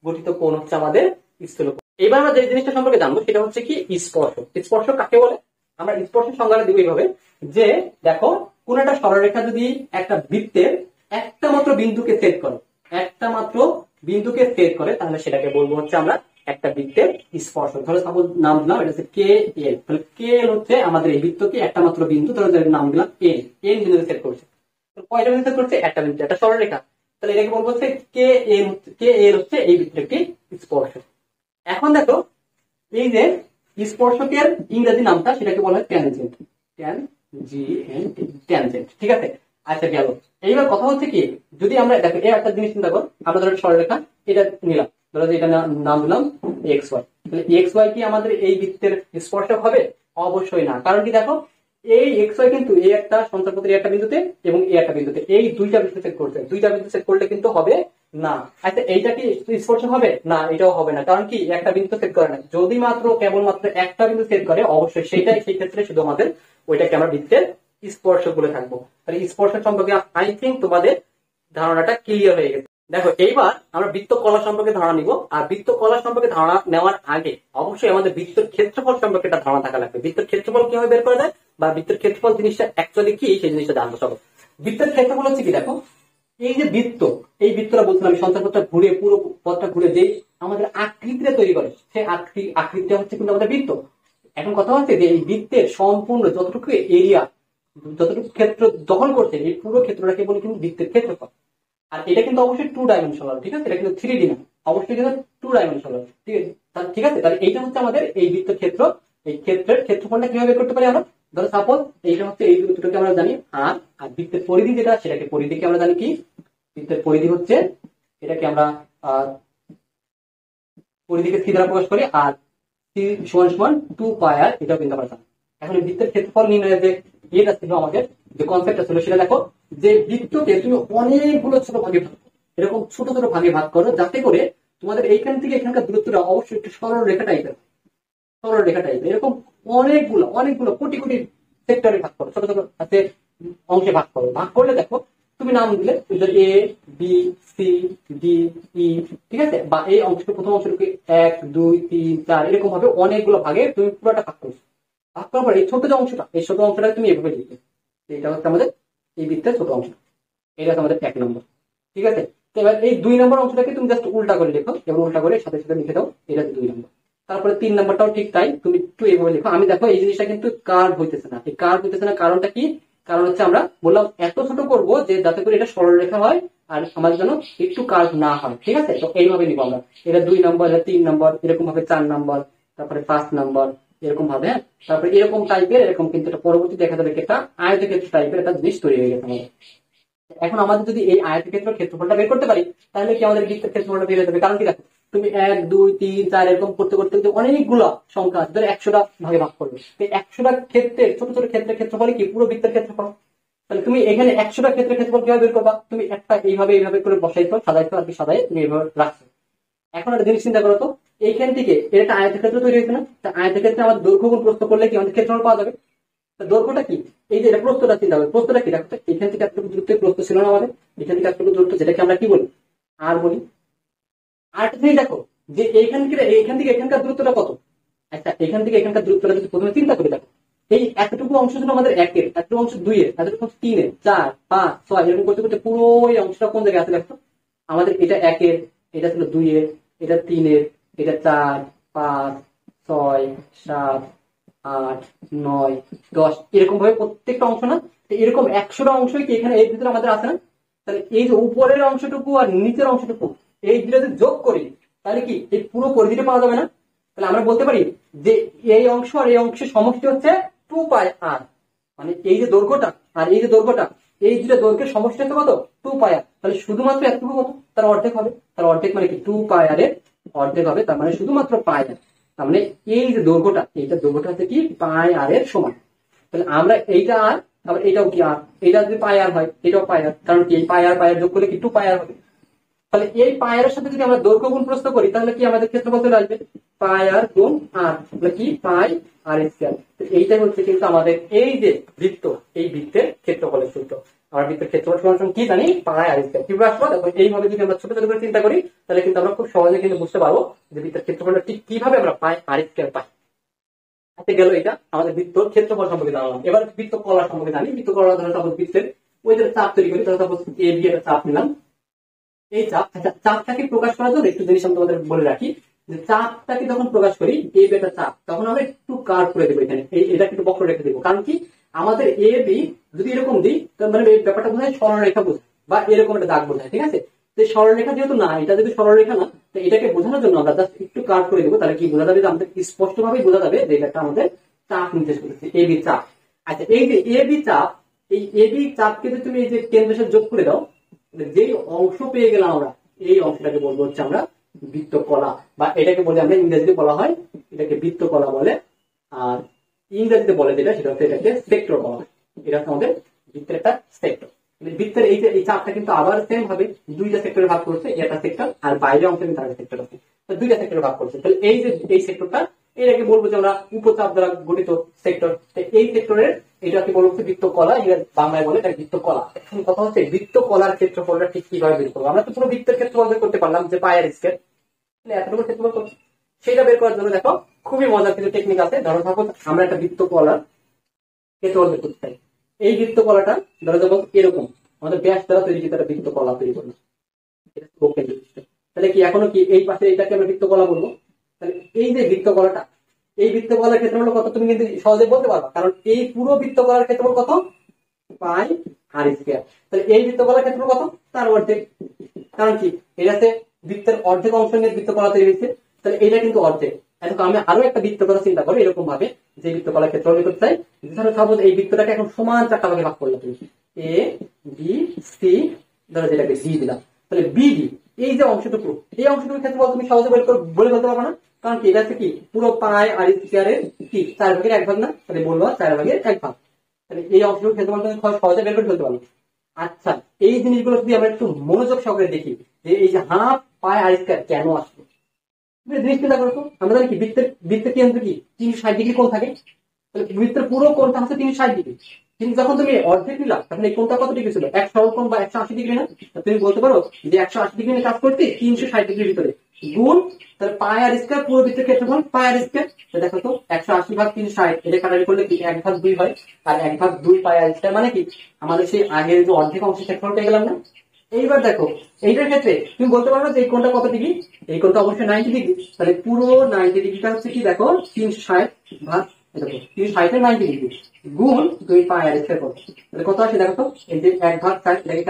গঠিত কোণ হচ্ছে আমাদের স্থূল কোণ। এবার আমরা যে জিনিসটা সম্পর্কে জানবো সেটা হচ্ছে কি স্পর্শ। স্পর্শ কাকে বলে? আমরা স্পর্শের সংজ্ঞাটা দিব এইভাবে যে দেখো, কোন একটা সরলরেখা যদি একটা বৃত্তের একটা মাত্র বিন্দুকে ছেদ করে তাহলে সেটাকে বলবো হচ্ছে আমরা একটা বৃত্তের স্পর্শ। ধরো সাপোজ নাম দিলাম এটা হচ্ছে কে এল, তাহলে কে এল হচ্ছে আমাদের এই বৃত্তকে একটা মাত্র বিন্দু, ধরো নাম দিলাম এন, এন বিন্দুকে ছেদ করছে। কয়টা বিন্দু ছেদ করছে? একটা বিন্দু, একটা সরলরেখা। তাহলে এটাকে বলবো হচ্ছে কে এল হচ্ছে এই বৃত্তের একটি স্পর্শ। এখন দেখো, এই যে স্পর্শকের ইংরেজি নামটা সেটাকে বলা হয় ট্যানজেন্ট, ট্যানজেন্ট। ঠিক আছে, আচ্ছা গেল। এইবার কথা হচ্ছে কি, যদি আমরা দেখো এই একটা জিনিস চিন্তা করো, আমরা ধরো সরলরেখা এটা নিলাম, ধরো যে এটা নাম দিলাম এক্স ওয়াই, তাহলে এক্স ওয়াই কি আমাদের এই বৃত্তের স্পর্শক হবে? অবশ্যই না। কারণ কি দেখো, এই এক্স ওয়াই কিন্তু এই একটা সঞ্চারপথের একটা বিন্দুতে এবং এই একটা বিন্দুতে, এই দুইটা বিন্দু সেট করছে, দুইটা বিন্দু সেট করলে কিন্তু হবে না। আচ্ছা এইটা কি স্পর্শ হবে? না, এটাও হবে না। কারণ কি, একটা বিন্দু সেট করে না। যদি মাত্র কেবলমাত্র একটা বিন্দু সেট করে অবশ্যই সেই ক্ষেত্রে শুধু আমাদের ওইটাকে আমরা বৃত্তের স্পর্শ বলে থাকবো। তাহলে স্পর্শ সম্পর্কে আই থিঙ্ক তোমাদের ধারণাটা ক্লিয়ার হয়ে গেছে। দেখো এইবার আমরা বৃত্ত কলা সম্পর্কে ধারণা নিব, আর বৃত্ত কলা সম্পর্কে ধারণা নেওয়ার আগে অবশ্যই আমাদের বৃত্তের ক্ষেত্রফল সম্পর্কে একটা ধারণা থাকা লাগবে। বৃত্তের ক্ষেত্রফল কিভাবে বের করা যায় বা বৃত্তের ক্ষেত্রফল জিনিসটা অ্যাকচুয়ালি কি সেই জিনিসটা জানবো। চলো, বৃত্তের ক্ষেত্রফল হচ্ছে কি, দেখো এই যে বৃত্ত, এই বৃত্তটা বলছিলাম সঞ্চারপথটা ঘুরে পুরো পথটা ঘুরে যে আমাদের আকৃতিটা তৈরি করে, সেই আকৃতিটা হচ্ছে কিন্তু আমাদের বৃত্ত। এখন কথা হচ্ছে যে এই বৃত্তের সম্পূর্ণ যতটুকু এরিয়া, যতটুকু ক্ষেত্র দখল করছে, এই পুরো ক্ষেত্রটাকে বলি কিন্তু বৃত্তের ক্ষেত্রফল। আর এটা কিন্তু অবশ্যই 2 ডাইমেনশনাল, ঠিক আছে, এটা কিন্তু 3D না, অবশ্যই কিন্তু 2 ডাইমেনশনাল। ঠিক আছে, তাহলে এইটা হচ্ছে আমাদের এই বৃত্তের ক্ষেত্র। এই ক্ষেত্রের ক্ষেত্রফলটা কিভাবে বের করতে পারি আমরা? ধরো সাপোজ এইটা হচ্ছে এই দুটোকে আমরা জানি আর বৃত্তের পরিধি যেটা সেটাকে পরিধিকে আমরা জানি কি, বৃত্তের পরিধি হচ্ছে এটাকে আমরা পরিধিকে সি দ্বারা প্রকাশ করি, আর সি সমান 2 পাই আর, এটাও কিন্তু আমরা জানি। এখন এই বৃত্তের ক্ষেত্রফল নির্ণয়ের যে এটা ছিল আমাদের যে কনসেপ্টটা ছিল সেটা দেখো, যে বৃত্তকে তুমি অনেকগুলো ছোট ভাগে ভাগ করো, এরকম ছোট ছোট ভাগে ভাগ করো যাতে করে তোমাদের এইখান থেকে এখানকার দূরত্বটা অবশ্যই একটু সরল রেখা টাইপের, এরকম অনেকগুলো কোটি কোটি সেক্টরে ভাগ করো, ছোট ছোট আছে অংশে ভাগ করো। ভাগ করলে দেখো তুমি নাম দিলে A B C D E, ঠিক আছে, বা এই অংশটা প্রথম অংশটাকে 1 2 3 4 এরকম ভাবে অনেকগুলো ভাগে তুমি পুরোটা ভাগ করছো। ভাগ করার পর এই ছোট যে অংশটা, এই ছোট অংশটা তুমি এভাবে লিখবে, এটা হচ্ছে আমাদের এই বৃত্তের ছোট অংশ, এটা হচ্ছে আমাদের 1 নম্বর। ঠিক আছে, তো এবার এই 2 নম্বর অংশটাকে তুমি জাস্ট উল্টা করে লেখো, এবং উল্টা করে সাথে সাথে লিখে দাও এটা 2 নম্বর। তারপরে 3 নম্বরটাও ঠিক তাই, তুমি একটু এইভাবে লেখো। আমি দেখো এই জিনিসটা কিন্তু কার্ভ হইতেছে না, এই কার্ভ হইতেছে না কারণটা কি? কারণ হচ্ছে আমরা বললাম এত ছোট করব যে যাতে করে এটা সরল রেখা হয় আর আমাদের জন্য একটু কার্ভ না হয়। ঠিক আছে, তো এইভাবে নিব আমরা, এটা 2 নম্বর, এটা 3 নম্বর, এরকম ভাবে 4 নম্বর, তারপরে 5 নম্বর, এরকম ভাবে। তারপরে এরকম টাইপের, এরকম কিন্তু এটা পরবর্তী দেখা যাবে একটা আয়তক্ষেত্র টাইপের একটা জিনিস তৈরি হয়ে গেছে আমাদের। এখন আমাদের যদি এই আয়তক্ষেত্রের ক্ষেত্রফলটা বের করতে পারি, তাহলে কি আমাদের বৃত্তের ক্ষেত্রফলটা বের হয়ে যাবে। কারণ কি দেখো, তুমি 1 2 3 4 এরকম করতে করতে অনেকগুলো সংখ্যা আছে, ধরো 100টা ভাগে ভাগ করবে, এই 100টা ক্ষেত্রের ছোট ছোট ক্ষেত্রের ক্ষেত্রফল কি পুরো বৃত্তের ক্ষেত্রফল। তাহলে তুমি এখানে 100টা ক্ষেত্রের ক্ষেত্রফল কিভাবে বের করবা, তুমি একটা এইভাবে করে বসাইছো, সাজাইছো আর কি, সাজাই তুমি এইভাবে রাখছো। এখন একটা জিনিস চিন্তা করো তো, এইখান থেকে এর একটা আয়তক্ষেত্র তৈরি হয়েছে না, আয়তক্ষেত্রে আমাদের দৈর্ঘ্য গুণ প্রস্থ করলে কি আমাদের ক্ষেত্রফল পাওয়া যাবে। দৈর্ঘ্যটা কি, এই যে এটা প্রস্থটা চিন্তা করবে, প্রস্থটা কি দেখো, এখান থেকে এতটুকু দূরত্ব প্রস্থ ছিল না আমাদের, এখান থেকে এতটুকু দূরত্ব, যেটাকে আমরা কি বলি আর বলি। আর একটা জিনিস দেখো, যে এইখান থেকে এখানকার দূরত্বটা কত। আচ্ছা, এখান থেকে এখানকার দূরত্বটা যদি প্রথমে চিন্তা করে দেখো, এই এতটুকু অংশ ছিল আমাদের 1-এর, এতটুকু অংশ 2-এর, এতটুকু অংশ 3-এর, 4 5 6 এরকম করতে করতে পুরো এই অংশটা কোন জায়গায় আছে দেখো। আমাদের এটা 1-এর, এটা ছিল 2-এর, এটা 3-এর, এটা 4 5 6 7 8 9 10 এরকম ভাবে প্রত্যেকটা অংশ না। এরকম 100টা অংশই কি এখানে এর ভিতরে আমাদের আছে না। তাহলে এই যে উপরের অংশটুকু আর নিচের অংশটুকু, এই দুটো যদি যোগ করি, তাহলে কি এই পুরো পরিধিটা পাওয়া যাবে না। তাহলে আমরা বলতে পারি যে এই অংশ আর এই অংশের সমষ্টি হচ্ছে 2πr, মানে এই যে দৈর্ঘ্যটা আর এই যে দৈর্ঘ্যটা, এই দুটো দৈর্ঘ্যের সমষ্টি হচ্ছে কত, 2πr। তাহলে শুধুমাত্র এতটুকু কত, তার অর্ধেক হবে। তার অর্ধেক মানে কি 2πr এর অর্ধেক হবে, তার মানে শুধুমাত্র পাই। তার মানে এই যে দৈর্ঘ্যটা, এইটা দৈর্ঘ্যটা হচ্ছে কি πr এর সমান। তাহলে আমরা এইটা আর আবার এটাও কি আর, এটা যদি πr হয় এটাও πr, কারণ কি এই πr যোগ করলে কি 2πr হবে। তাহলে এই পায়ের সাথে যদি আমরা দৈর্ঘ্য গুণ প্রস্থ করি, তাহলে কি আমাদের ক্ষেত্রফল চলে আসবে, পাই আর গুণ আর, তাহলে কি পাই আর স্কয়ার। এইটাই হচ্ছে কিন্তু আমাদের এই যে বৃত্ত, এই বৃত্তের ক্ষেত্রফলের সূত্র। আমরা বৃত্তের ক্ষেত্রফল সমান কি জানি, পাই আর স্কয়ার। কিভাবে আসবো দেখো, এইভাবে যদি আমরা ছোট ছোট করে চিন্তা করি, তাহলে কিন্তু আমরা খুব সহজে কিন্তু বুঝতে পারবো যে বৃত্তের ক্ষেত্রফলটা ঠিক কিভাবে আমরা পাই আর স্কয়ার পাই। হাতে গেল এটা আমাদের বৃত্তর ক্ষেত্রফল সম্পর্কে জানলাম। এবার বৃত্ত কলা সম্পর্কে জানি। বৃত্ত কলা ধরো সাপোজ বৃত্তের ওই যে চাপ তৈরি করি, তাহলে সাপোজ এ বি একটা চাপ নিলাম। এই চাপ, আচ্ছা চাপটাকে প্রকাশ করার জন্য একটু জিনিস আমি তোমাদের বলে রাখি, যে চাপটাকে যখন প্রকাশ করি এই একটা চাপ, তখন আমরা একটু কার্ভ করে দেবো এখানে, এটা একটু বক্র রেখে দেবো। কারণ কি আমাদের এ বি যদি এরকম দিই, মানে এই ব্যাপারটা বোঝায় সরলরেখা বোঝায়, বা এরকম একটা দাগ বোঝায়, ঠিক আছে। তো সরলরেখা যেহেতু না, এটা যদি সরলরেখা না, তো এটাকে বোঝানোর জন্য আমরা জাস্ট একটু কার্ভ করে দেবো। তাহলে কি বোঝা যাবে, যে আমাদের স্পষ্ট ভাবেই বোঝা যাবে যে এটা আমাদের চাপ নির্দেশ করতেছে, এ বি চাপ। আচ্ছা, এই যে এ বি চাপ, এই এ বি চাপকে যদি তুমি এই যে কেন্দ্রের সাথে যোগ করে দাও, যেই অংশ পেয়ে গেলাম আমরা, এই অংশটাকে বলবো হচ্ছে আমরা বৃত্তকলা, বা এটাকে বলে আমরা ইংরেজিতে বলা হয় এটাকে বৃত্তকলা বলে। আর ইংরেজিতে বলে যেটা, সেটা হচ্ছে এটাকে সেক্টর বলা হয়। এটা হচ্ছে আমাদের বৃত্তের একটা সেক্টর। বৃত্তের এই যে এই চাপটা কিন্তু আবার সেম ভাবে দুইটা সেক্টরে ভাগ করছে, একটা সেক্টর আর বাইরের অংশে কিন্তু আরেকটা সেক্টর আছে, দুইটা সেক্টরে ভাগ করছে। তাহলে এই যে এই সেক্টরটা, এটাকে বলবো যে আমরা উপচাপ দ্বারা গঠিত সেক্টর। এই সেক্টরের এটাকে বলবো বৃত্তকলা, বাংলায় বলে এটা বৃত্তকলা। এখন কথা হচ্ছে বৃত্তকলার ক্ষেত্রফলটা ঠিক কিভাবে বের করবো। আমরা তো পুরো বৃত্তের ক্ষেত্রফল বের করতে পারলাম যে পাই আর স্কয়ার, এতটুকু ক্ষেত্রফল করছি। সেটা বের করার জন্য দেখো খুবই মজার কিছু টেকনিক আছে। ধরো সাপোজ আমরা একটা বৃত্তকলার ক্ষেত্রফল বের করতে চাই। এই বৃত্তকলাটা ধরো যেমন এরকম আমাদের ব্যাস দ্বারা তৈরি একটা বৃত্তকলা তৈরি করলাম, তাহলে কি এখনো কি এই পাশে এটাকে আমরা বৃত্তকলা বলবো। তাহলে এই যে বৃত্তকলাটা, এই বৃত্তকলার ক্ষেত্রফল কত তুমি কিন্তু সহজে বলতে পারবা, কারণ এই পুরো বৃত্তকলার ক্ষেত্রফল কত, পাই আর স্কয়ার। তাহলে এই বৃত্তকলার ক্ষেত্রফল কত, তার অর্ধেক। কারণ কি এটাতে বৃত্তের অর্ধেক অংশ নিয়ে বৃত্তকলা তৈরি হয়েছে, তাহলে এটা কিন্তু অর্ধেক। এখন আমি আরো একটা বৃত্তকলা চিন্তা করি এরকম ভাবে, যে বৃত্তকলার ক্ষেত্রফল করতে চাই। ধরো সাপোজ এই বৃত্তটাকে এখন সমান 4টা ভাগে ভাগ করলাম, তুমি এ বি সি, ধরো যেটাকে বি দিলাম, তাহলে বিডি এই যে অংশটুকু, এই অংশটুকুর ক্ষেত্রফল তুমি সহজে বলে বলতে পারবে না। কারণ কি এটা হচ্ছে কি পুরো পাই আর স্কয়ারের কি 4/1 না, তাহলে বলবো 4/1। তাহলে এই অংশটুকুর ক্ষেত্রফল তুমি সহজে বের করে ফেলতে পারবে। আচ্ছা, এই জিনিসগুলো যদি আমরা একটু মনোযোগ সহকারে দেখি, যে এই যে হাফ পাই আর স্কয়ার কেন আসলো, জিনিস চিন্তা করো তো। আমরা জানি কি বৃত্তের কেন্দ্র কি 360 ডিগ্রি কোণ থাকে, তাহলে বৃত্তের পুরো কোণটা হচ্ছে 360 ডিগ্রি। কিন্তু যখন তুমি অর্ধেক নিলা, তখন এই কোণটা কত ডিগ্রি ছিল, এক সরল কোণ বা 180 ডিগ্রি না। তুমি বলতে পারো যে 180 ডিগ্রি নিয়ে কাজ করতে 360 ডিগ্রির ভিতরে গুণ, তাহলে পাই আর স্কয়ার পুরো বৃত্তের ক্ষেত্রফল পাই আর স্কয়ার। দেখো তো 180/360 এটা কাটাকাটি করলে কি 1/2 হয়, আর 1/2 পাই আর স্কয়ার মানে কি আমাদের সেই আগের যে অর্ধেক অংশের ক্ষেত্রফল পেয়ে গেলাম না। এইবার দেখো এইটার ক্ষেত্রে তুমি বলতে পারো যে এই কোণটা কত ডিগ্রি, এই কোণটা অবশ্যই 90 ডিগ্রি। তাহলে পুরো 90 ডিগ্রিটা হচ্ছে কি দেখো 360 ভাগ দেখো 360 90 ডিগ্রি গুণ 2 পাই আর স্কয়ার করো, তাহলে কত আসে দেখো তো, এই যে 1/4 এটাকে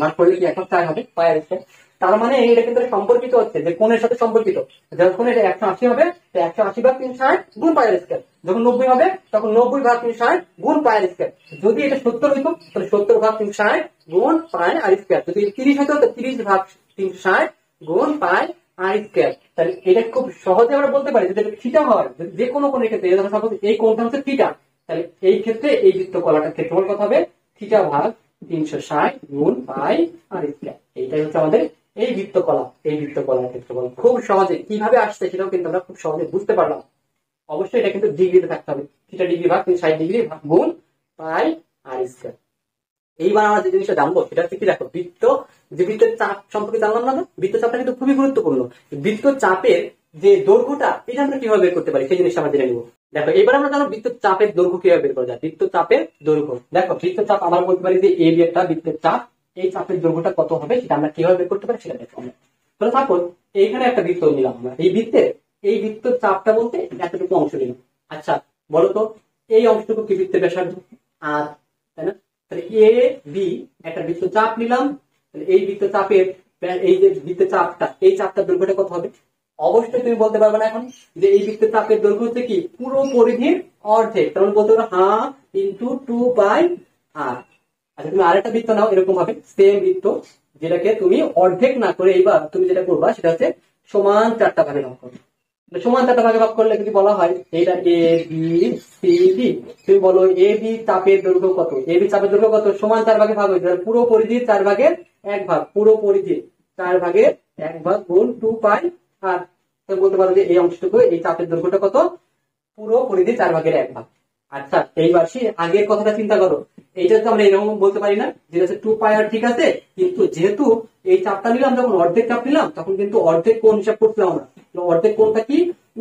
ভাগ করলে কি 1/4 হবে পাই আর স্কয়ার। তার মানে এটা কিন্তু সম্পর্কিত হচ্ছে যে কোণের সাথে সম্পর্কিত। যখন এটা 180 হবে তো 180/360 গুণ পাই আর স্কয়ার, যখন 90 হবে তখন 90/360 গুণ পাই আর স্কয়ার। যদি এটা 70 হইতো তাহলে 70/360 গুণ পাই আর স্কয়ার, যদি 30 হইতো তো 30/360 গুণ পাই আর স্কয়ার। তাহলে এটা খুব সহজে আমরা বলতে পারি যদি থিটা হয়, যে কোনো কোণের ক্ষেত্রে যখন সাপোজ এই কোণটা হচ্ছে থিটা, তাহলে এই ক্ষেত্রে এই বৃত্তকলাটার ক্ষেত্রফল কত হবে, থিটা ভাগ 360 গুণ পাই আর স্কয়ার। এইটাই হচ্ছে আমাদের এই বৃত্তকলার ক্ষেত্রফল। খুব সহজে কিভাবে আসছে সেটাও কিন্তু আমরা খুব সহজে বুঝতে পারলাম। অবশ্যই এটা কিন্তু ডিগ্রিতে থাকতে হবে, থিটা ডিগ্রি ভাগ 360 ডিগ্রি গুণ পাই আর স্কয়ার। এইবার আমরা যে জিনিসটা জানবো সেটা হচ্ছে কি, দেখো বৃত্তের চাপ সম্পর্কে জানলাম না, বৃত্ত চাপটা কিন্তু খুবই গুরুত্বপূর্ণ। বৃত্ত চাপের যে দৈর্ঘ্যটা এটা আমরা কিভাবে বের করতে পারি সেই জিনিসটা আমরা জেনে নিব। দেখো এবার আমরা জানো বৃত্ত চাপের দৈর্ঘ্য কিভাবে বের করা যায়। বৃত্ত চাপের দৈর্ঘ্য, দেখো বৃত্ত চাপ আমরা বলতে পারি যে এই একটা বৃত্তের চাপ, এই চাপের দৈর্ঘ্যটা কত হবে সেটা আমরা কিভাবে বের করতে পারি সেটা দেখো আমরা। তাহলে সাপোজ এইখানে একটা বৃত্ত নিলাম আমরা, এই বৃত্ত চাপটা বলতে এতটুকু অংশ নিলাম। আচ্ছা বলো তো এই অংশটুকু কি বৃত্তের ব্যাসার্ধ আর, তাই না? তাহলে এ বি একটা বৃত্ত চাপ নিলাম, তাহলে এই বৃত্ত চাপের এই যে বৃত্ত চাপটা, এই চাপটার দৈর্ঘ্যটা কত হবে? অবশ্যই তুমি বলতে পারবে না এখন যে এই বৃত্ত চাপের দৈর্ঘ্য হচ্ছে কি পুরো পরিধির অর্ধেক, তখন বলতে পারো হাফ ইন্টু 2/r। আচ্ছা তুমি আরেকটা বৃত্ত নাও এরকম ভাবে, সেম বৃত্ত, যেটাকে তুমি অর্ধেক না করে এইবার তুমি যেটা করবা সেটা হচ্ছে সমান 4টা ভাগে ভাগ করবে। সমান 4টা ভাগে ভাগ করলে যদি বলা হয় এইটা এ বি সি ডি, তুমি বলো এ বি চাপের দৈর্ঘ্য কত, এ বি চাপের দৈর্ঘ্য কত, সমান 4 ভাগে ভাগ হয়েছে, পুরো পরিধির 4 ভাগের 1 ভাগ, পুরো পরিধির 4 ভাগের 1 ভাগ গুণ 2 পাই আর। তুমি বলতে পারো যে এই অংশটুকু এই চাপের দৈর্ঘ্যটা কত, পুরো পরিধির 4 ভাগের 1 ভাগ। আচ্ছা এইবার সে আগের কথাটা চিন্তা করো, এইটা তো আমরা এরকম বলতে পারি না, যেটা হচ্ছে 2 পাই আর, ঠিক আছে, কিন্তু যেহেতু এই চাপটা নিলাম যখন অর্ধেক চাপ নিলাম তখন কিন্তু অর্ধেক কোণ হিসাব করছিলাম আমরা। অর্ধেক কোণটা কি,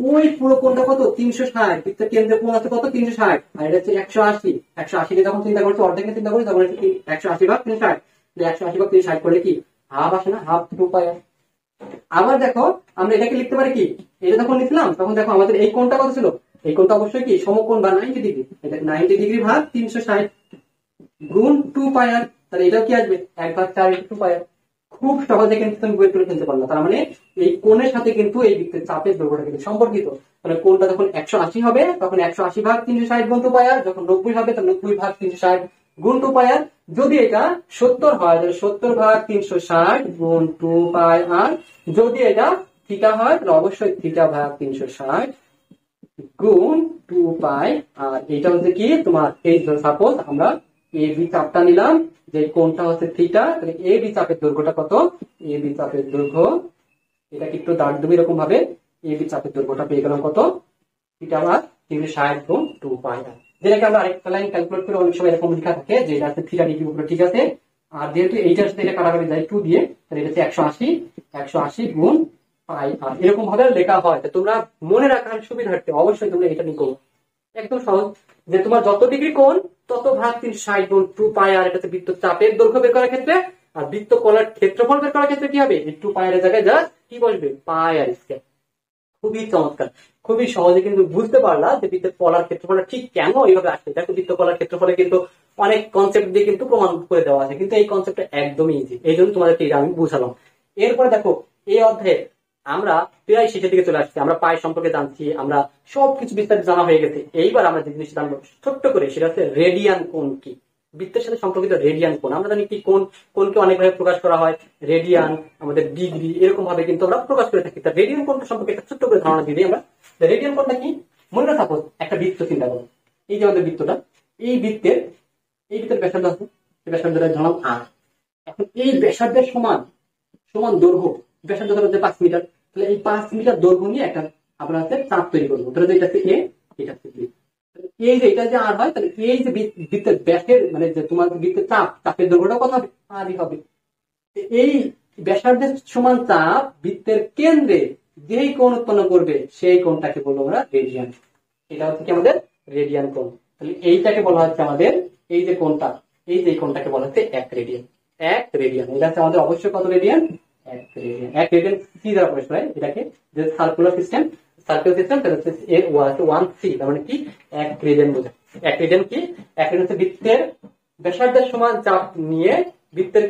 ওই পুরো কোণটা কত 360, বৃত্তের কেন্দ্রে কোণ আছে কত 360, আর এটা হচ্ছে 180। 180 কে যখন চিন্তা করছি অর্ধেক চিন্তা করি তখন 180/360, 180/360 করলে কি হাফ আসে না, হাফ 2 পাই আর। আবার দেখো আমরা এটাকে লিখতে পারি কি, এটা যখন লিখলাম তখন দেখো আমাদের এই কোণটা কত ছিল, এই কোণটা অবশ্যই কি সমকোণ বা 90 ডিগ্রি, এটা 90 ডিগ্রি ভাগ 360 গুণ 2 পাই আর, তাহলে এটাও কি আসবে 1/4 2 পাই আর। খুব সহজে কিন্তু তুমি বের করে ফেলতে পারলো। তার মানে এই কোণের সাথে কিন্তু এই বৃত্তের চাপের দৈর্ঘ্যটা কিন্তু সম্পর্কিত। তাহলে কোণটা যখন 180 হবে তখন 180/360 গুণ 2 পাই আর, যখন 90 হবে তখন 90/360 গুণ 2 পাই আর। যদি এটা 70 হয় তাহলে 70/360 গুণ 2 পাই আর। যদি এটা থিটা হয় তাহলে অবশ্যই থিটা/360 গুণ 2 পাই আর। এটা হচ্ছে কি তোমার এই সাপোজ আমরা এ বি চাপটা নিলাম, যে কোণটা হচ্ছে থিটা, তাহলে এ বি চাপের দৈর্ঘ্যটা কত, এ বি চাপের দৈর্ঘ্য এটাকে একটু দাঁড় দেবো এরকম ভাবে, এ বি চাপের দৈর্ঘ্যটা পেয়ে গেলাম কত, থিটা/360 গুণ 2 পাই আর। যেটাকে আমরা আরেকটা লাইন ক্যালকুলেট করে অনেক সময় এরকম লেখা থাকে যে এটা হচ্ছে থিটা ডিগ্রি উপরে, ঠিক আছে। আর যেহেতু এইটার সাথে এটা কাটাকাটি যায় 2 দিয়ে, তাহলে এটা হচ্ছে 180 গুণ পাই আর, এরকম ভাবে লেখা হয়। তোমরা মনে রাখার সুবিধার্থে অবশ্যই তোমরা এটা নিকো, একদম সহজ, যে তোমার যত ডিগ্রি কোণ তত ভাগ 360 গুণ 2 পাই আর। এটা হচ্ছে বৃত্ত চাপের দৈর্ঘ্য বের করার ক্ষেত্রে। আর বৃত্ত কলার ক্ষেত্রফল বের করার ক্ষেত্রে কি হবে, এই 2 পাই এর জায়গায় জাস্ট কি বসবে, পাই আর স্কয়ার। খুবই চমৎকার, খুবই সহজে কিন্তু বুঝতে পারলা যে বৃত্তের কলার ক্ষেত্রফলটা ঠিক কেন এইভাবে আসছে। দেখো বৃত্ত কলার ক্ষেত্রফলে কিন্তু অনেক কনসেপ্ট দিয়ে কিন্তু প্রমাণ করে দেওয়া আছে, কিন্তু এই কনসেপ্টটা একদমই ইজি, এই জন্য তোমাদেরকে আমি বুঝালাম। এরপরে দেখো এই অধ্যায়ে আমরা প্রায় শেষের দিকে চলে আসছি, আমরা পাই সম্পর্কে জানছি, আমরা সবকিছু বিস্তারিত জানা হয়ে গেছে। এইবার আমরা যে জিনিসটা জানবো ছোট্ট করে সেটা হচ্ছে রেডিয়ান কোণ কি, বৃত্তের সাথে সম্পর্কিত রেডিয়ান কোণ। আমরা জানি কি কোণকে অনেকভাবে প্রকাশ করা হয়, রেডিয়ান, আমাদের ডিগ্রি, এরকম ভাবে কিন্তু আমরা প্রকাশ করে থাকি। তা রেডিয়ান কোণটা সম্পর্কে একটা ছোট্ট করে ধারণা দিয়ে দিই আমরা। রেডিয়ান কোণটা কি, মনে রাখো একটা বৃত্ত চিন্তা করো, এই যে আমাদের বৃত্তটা, এই বৃত্তের ব্যাসার্ধ আছে, এই ব্যাসার্ধটা ধরলাম আর। এখন এই ব্যাসার্ধের সমান দৈর্ঘ্য, ব্যাসার্ধ হচ্ছে 5 মিটার, তাহলে এই 5 মিটার দৈর্ঘ্য নিয়ে একটা আমরা হচ্ছে চাপ তৈরি করবো। তাহলে এটা হচ্ছে এ, এটা হচ্ছে বি, এই যে এটা যে আর হয়, তাহলে এই যে বৃত্তের ব্যাসের মানে যে তোমার বৃত্তের চাপের দৈর্ঘ্যটা কত হবে, আরই হবে। এই ব্যাসার্ধের সমান চাপ বৃত্তের কেন্দ্রে যেই কোণ উৎপন্ন করবে সেই কোণটাকে বলবো আমরা রেডিয়ান। এটা হচ্ছে কি আমাদের রেডিয়ান কোণ। তাহলে এইটাকে বলা হচ্ছে আমাদের, এই যে কোণটা, এই যে কোণটাকে বলা হচ্ছে 1 রেডিয়ান। এটা হচ্ছে আমাদের অবশ্যই কত রেডিয়ান, 1 রেডিয়ান। 1 রেডিয়ান কি দ্বারা প্রকাশ হয় এটাকে, যে সার্কুলার সিস্টেম, সার্কেল সিস্টেম, তাহলে হচ্ছে এর ওয়ান সি, তার মানে কি 1 রেডিয়ান বোঝায়। 1 রেডিয়ান কি? 1 রেডিয়ান হচ্ছে বৃত্তের ব্যাসার্ধের সমান চাপ নিয়ে বৃত্তের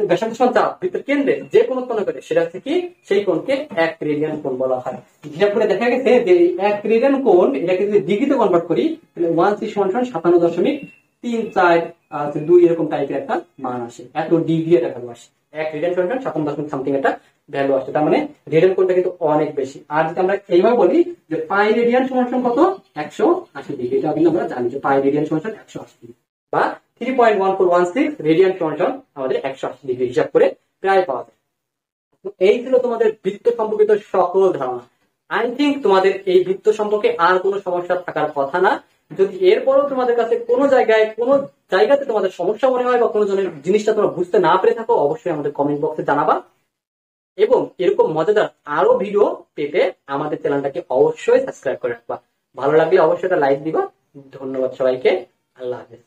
ব্যাসার্ধের সমান চাপ বৃত্তের কেন্দ্রে যে কোন উৎপন্ন করে সেটা হচ্ছে কি, সেই কোণকে 1 রেডিয়ান কোণ বলা হয়। হিসাব করে দেখা গেছে যে 1 রেডিয়ান কোণ এটাকে যদি ডিগ্রিতে কনভার্ট করি তাহলে 1 সি সমান 57.34 এরকম টাইপের একটা মান আসে। এত ডিগ্রি একটা ভ্যালু আসে। 1 রেডিয়ান সমান 57 সামথিং একটা ভ্যালু আসে। তার মানে রেডিয়ান কোণটা কিন্তু অনেক বেশি। আর যদি আমরা এইভাবে বলি যে পাই রেডিয়ান সমান কত, 180 ডিগ্রি, এটা কিন্তু আমরা জানি যে পাই রেডিয়ান সমান 180 ডিগ্রি বা 3.1416 রেডিয়ান সমান আমাদের 180 ডিগ্রি হিসাব করে প্রায় পাওয়া যায়। এই ছিল তোমাদের বৃত্ত সম্পর্কিত সকল ধারণা। আই থিঙ্ক তোমাদের এই বৃত্ত সম্পর্কে আর কোনো সমস্যা থাকার কথা না। যদি এরপরও তোমাদের কাছে কোনো জায়গাতে তোমাদের সমস্যা মনে হয় বা কোনো জিনিসটা তোমরা বুঝতে না পেরে থাকো, অবশ্যই আমাদের কমেন্ট বক্সে জানাবা। এবং এরকম মজাদার আরো ভিডিও পেতে আমাদের চ্যানেলটাকে অবশ্যই সাবস্ক্রাইব করে রাখবা। ভালো লাগলে অবশ্যই একটা লাইক দিবা। ধন্যবাদ সবাইকে। আল্লাহ হাফেজ।